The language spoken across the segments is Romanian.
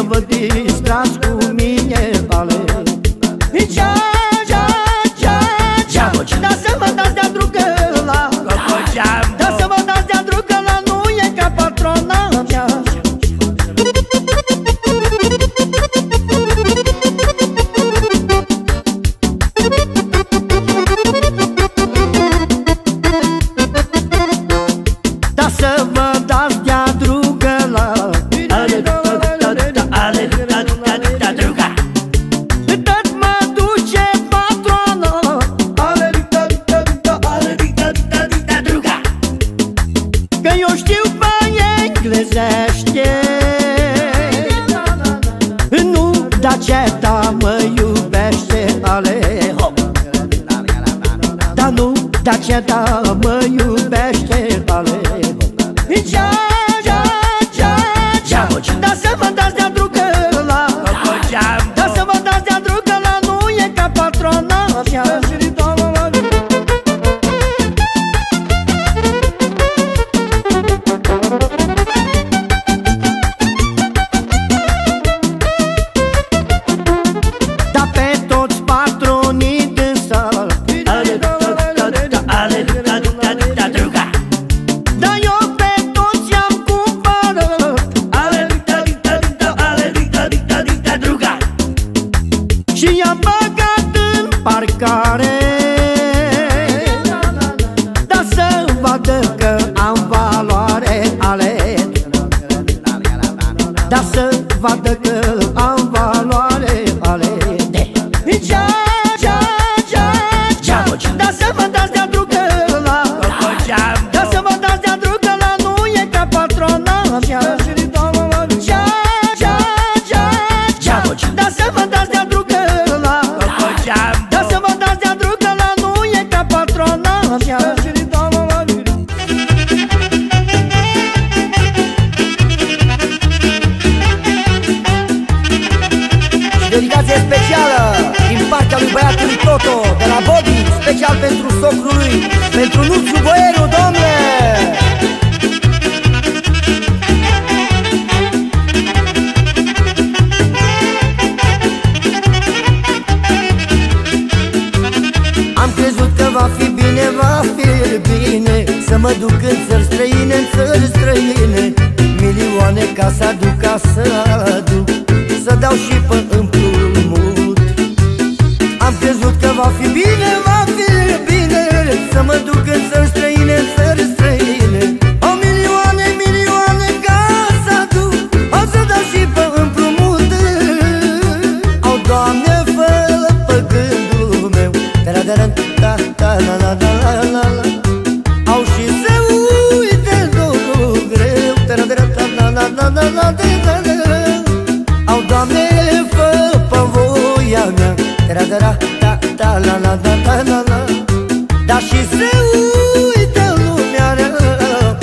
vă distrați cu mine, ale da să mă dați de-a drugăla, da să mă dați de-a drugăla, nu e ca patrona mea. Da să vă dați de-a drugăla, nu Daceta mă iubește, ale hop. Da nu Daceta mă iubește, ale hop. Da să mă dați de-a drugăla, da să mă dați de-a drugăla, nu e ca patrona mea. Și i-am băgat în parcare, da să vadă că am valoare, ale da să vadă că am valoare, ale da să mă dați de-a drugăla, da să mă dați de-a drugăla, nu e ca patrona mea. Da să mă dați de-a drugăla, da să mă dați de-a drugăla, nu e ca patrona mea. Dedicație specială din partea lui băiatului Toto, de la Bobby, special pentru socrul lui, pentru Nuțu Boieru, domne! Am crezut că va fi bine, va fi bine, să mă duc în țări străine, în țări străine, milioane ca să aduc, ca să aduc, să dau și pe împrumut. Am crezut că va fi bine, va fi bine, să mă duc în țări străine, în țări străine, o milioane, milioane ca să aduc, o să dau și pe împrumut. Au, Doamne, fă-l pe gândul meu, au și se uite dorul greu, au, Doamne, fă pe voia mea, dar și se uită lumea rău,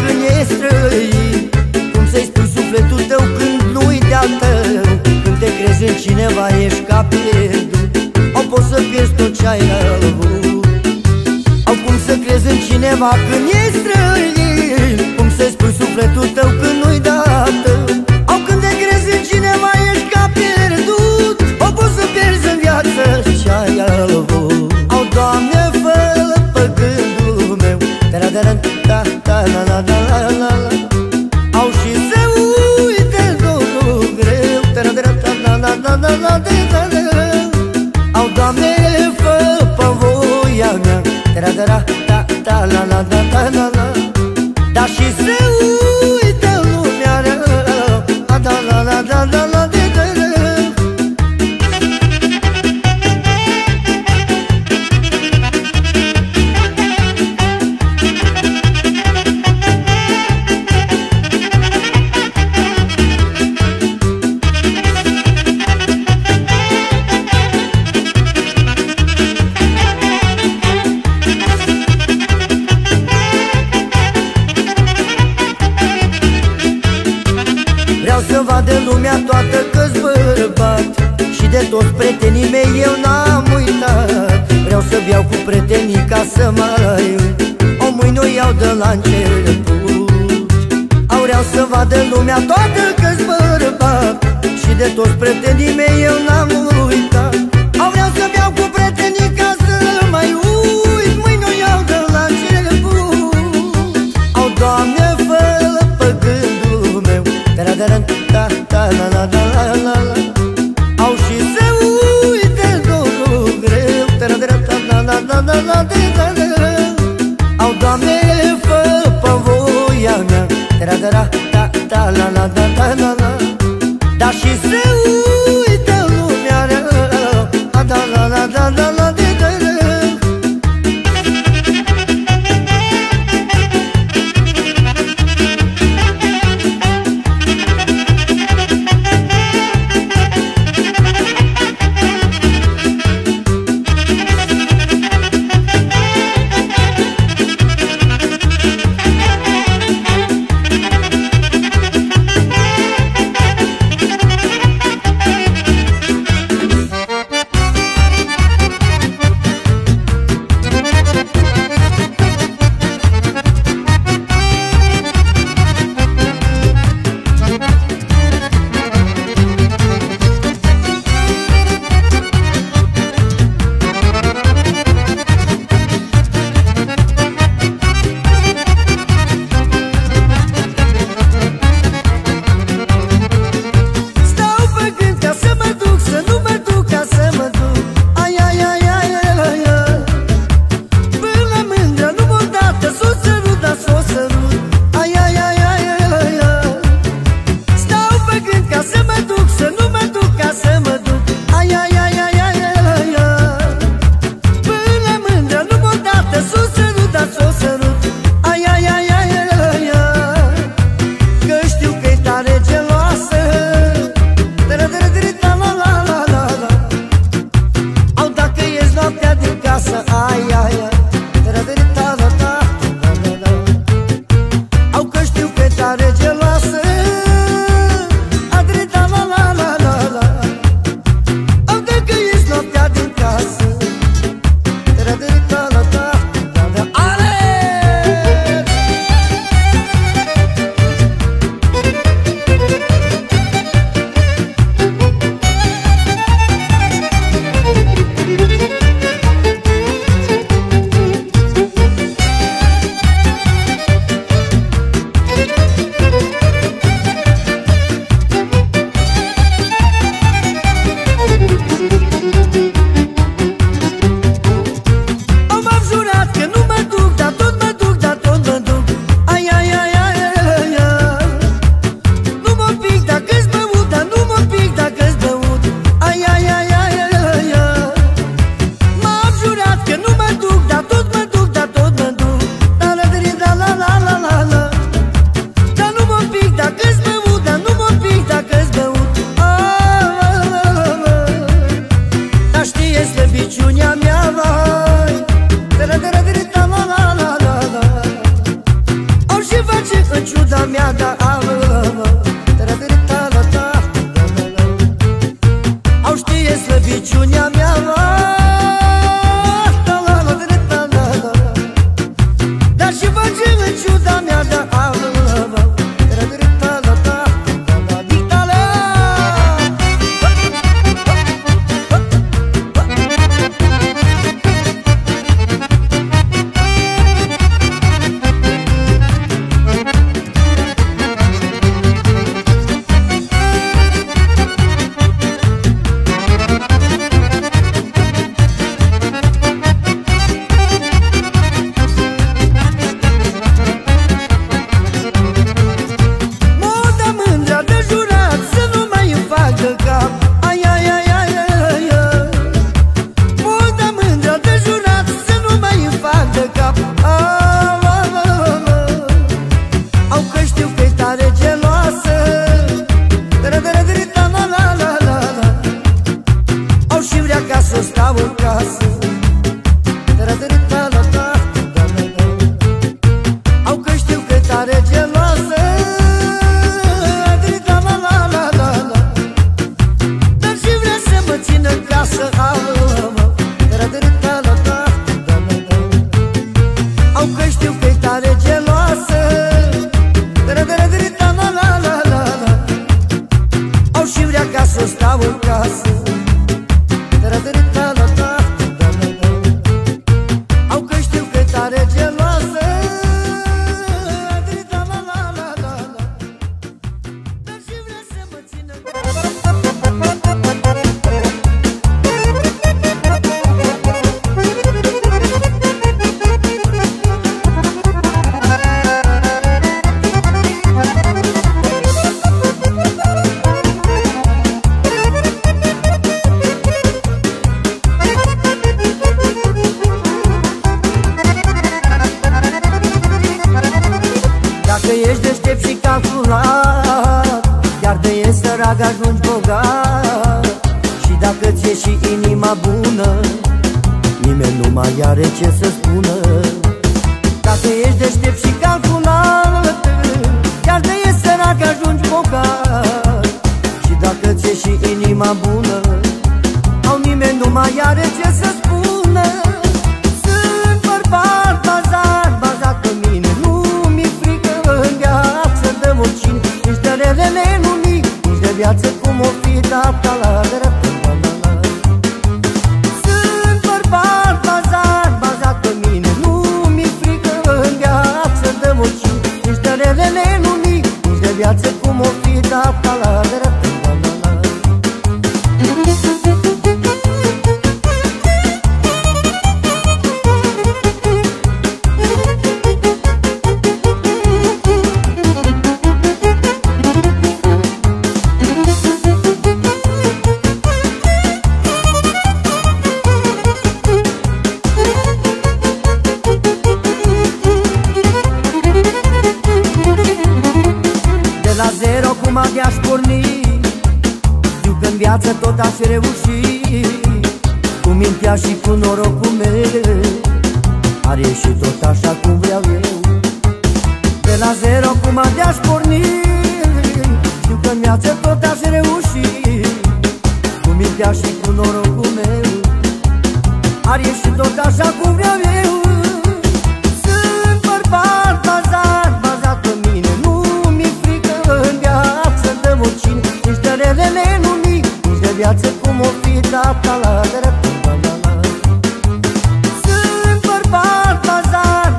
când e străin, cum să-i spui sufletul tău când nu-i de-al tău. Când te crezi în cineva ești ca pierdut, au poți să pierzi tot ce-ai avut. Au, cum să crezi în cineva când e străin, cum să-i spui sufletul tău când nu-i de-al tău. Au, când te crezi în cineva ești ca pierdut, au poți să pierzi în viață ce-ai avut. Au, Doamne, fă-l pe gândul meu, au și se uite dorul greu, au, Doamne, fă pe voia mea, dar și se uită lumea rău, vadă lumea toată că-s bărbat și de toți prietenii mei eu n-am uitat. Vreau să beau cu prietenii ca să mai uit o mâine o iau de la început. Au vreau să vadă lumea toată că-s bărbat și de toți prietenii mei eu n-am uitat. Au vreau să beau cu prietenii ca să mai uit mâine o iau de la început. Au, Doamne, fă-l pe gândul meu, ta-ra-da-ra-ta-ta-la-la-la-la-la. Au și să uite dorul greu, ta-ra-da-ra-ta-la-la-la-la-la. Au, Doamne, fă pe voia mea, ta-ra-da-ra-ta-ta-la-la-la-la-la. Dar și să uite lumea rea, ta-la-la-la-la-la-la-la-la. că știu că-i tare geloasă. Au și vrea ca să stau în casă. Au că știu că-i tare geloasă. Dar și vrea să mă țină. Dacă ești deștept și calculat, chiar de ești sărac ajungi bogat. Și dacă ți-e și inima bună, nimeni nu mai are ce să spună. Dacă ești deștept și calculat, chiar de ești sărac ajungi bogat. Și dacă ți-e și inima bună, au nimeni nu mai are ce să spună. Sunt bărbat bazat pe mine, nu mi-e frică în viață de oricine. Nici de relele nu-mi, nici de viață cum o fi data la dreptul. Sunt bărbat bazat pe mine, nu mi-e frică în viață de oricine. Nici de relele nu-mi, nici de viață cum o fi data la dreptul. La zero cum abia-aș porni, știu că în viață tot aș reuși. Cu mintea și cu norocul meu, ar ieși tot așa cum vreau eu. De la zero cum abia-aș porni, știu că în viață tot aș reuși. Cu mintea și cu norocul meu, ar ieși tot așa cum vreau eu. Sunt bărbat bazat pe mine, nu mi-e frică în viață de oricine. Nici de relele nu-mi, nici de viață cum o fi data la dreptul. Sunt bărbat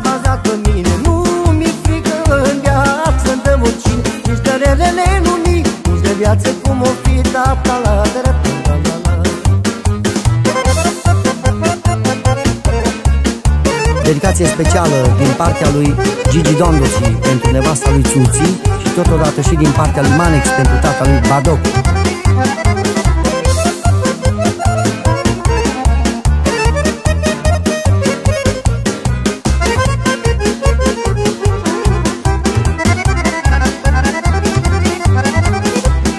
bazat pe mine, nu mi-e frică în viață de oricine. Nici de relele nu-mi, nici de viață cum o fi data la dreptul. Dedicație specială din partea lui Gigi Dondoci pentru nevasta lui Țuții și totodată și din partea lui Manex pentru tata lui Badoc.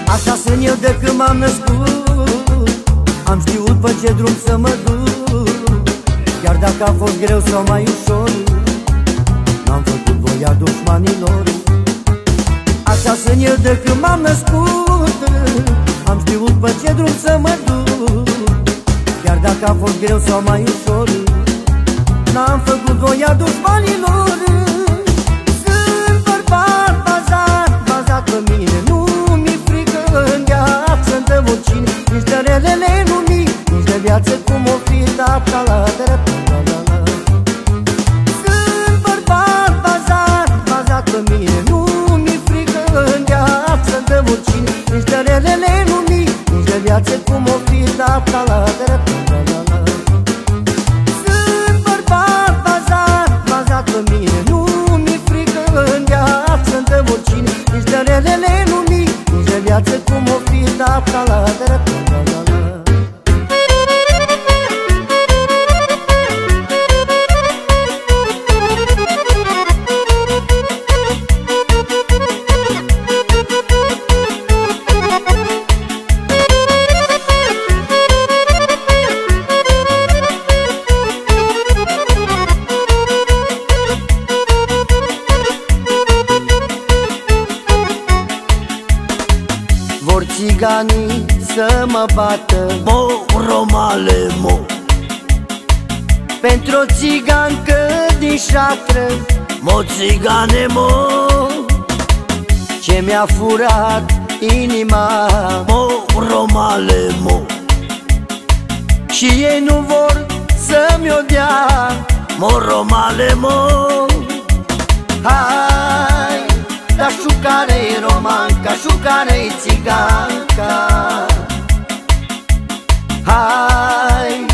Așa sunt eu de când m-am născut, am știut pe ce drum să mă duc. Chiar dacă a fost greu sau mai ușor, n-am făcut voia dușmanilor. Așa sunt eu de când m-am născut, am știut pe ce drum să mă duc. Chiar dacă a fost greu sau mai ușor, n-am făcut voia dușmanilor. Sunt bărbat bazat pe mine, nu mi-e frică în viață de oricine. Nici de relele nu-mi, nici de viață cum o fi data la dreptul. Sunt bărbat bazat pe mine, nu mi-e frică în viață de oricine. Nici de relele nu-mi, nici de viață cum o fi data la dreptul. Sunt bărbat bazat pe mine, nu mi-e frică în viață de oricine. Nici de relele nu-mi, nici de viață cum o fi data la dreptul. țiganii să mă bată, Mo, romale, mo. pentru o țigancă din șatră, Mo țigane, mo, ce mi-a furat inima. mo, romale, mo, Și ei nu vor să-mi o dea. mo, romale, mo, Hai, dar șucare-i romanca, șucare-i țiganca. Hai,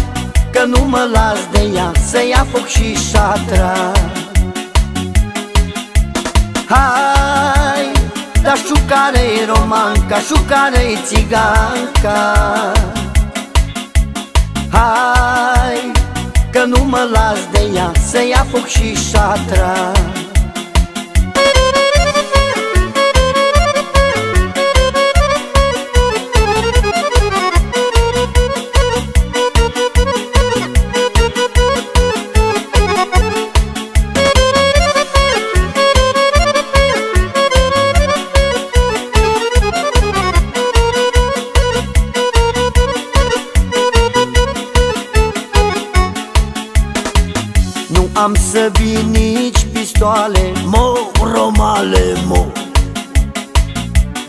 că nu mă las de ea, să ia foc și șatra. Hai, dar șucare-i romanca, șucare-i țiganca. Hai, că nu mă las de ea, să ia foc și șatra. Am să vin nici pistoale, mo, romale, mo,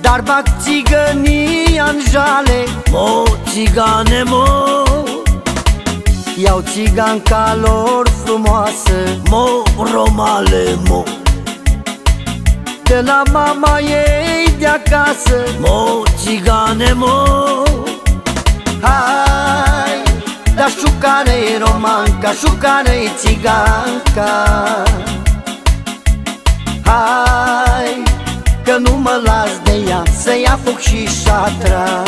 dar bag țigănia-n jale. mo, țigane, mo, Iau țiganca lor frumoasă, mo, romale, mo, de la mama ei de acasă. mo, țigane, mo, Hai, dar șucare-i romanca, șucare-i țiganca. Hai, că nu mă las de ea, să ia foc și șatra.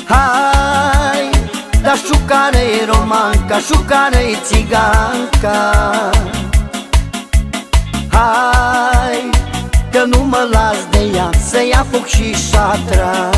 Hai, dar șucare-i romanca, șucare-i țiganca. Hai, că nu mă las de ea, să ia foc și șatra.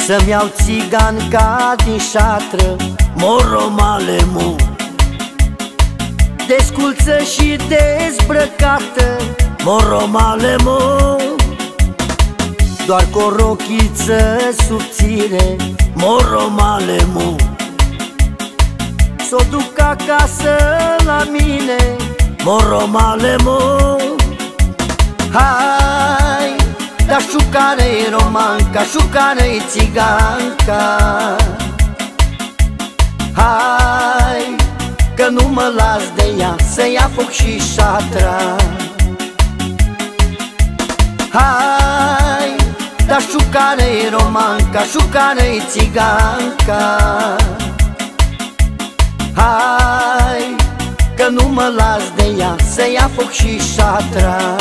Să-mi iau țiganca din șatră, mo, romale, mo, desculță și dezbrăcată, mo, romale, mo, doar cu o rochiță subțire, mo, romale, mo, s-o duc acasă la mine. mo, romale, mo, Hai, dar șucare-i romanca, șucare-i țiganca. Hai, că nu mă las de ea, să ia foc și șatra. Hai, dar șucare-i romanca, șucare-i țiganca. Hai, că nu mă las de ea, să ia foc și șatra.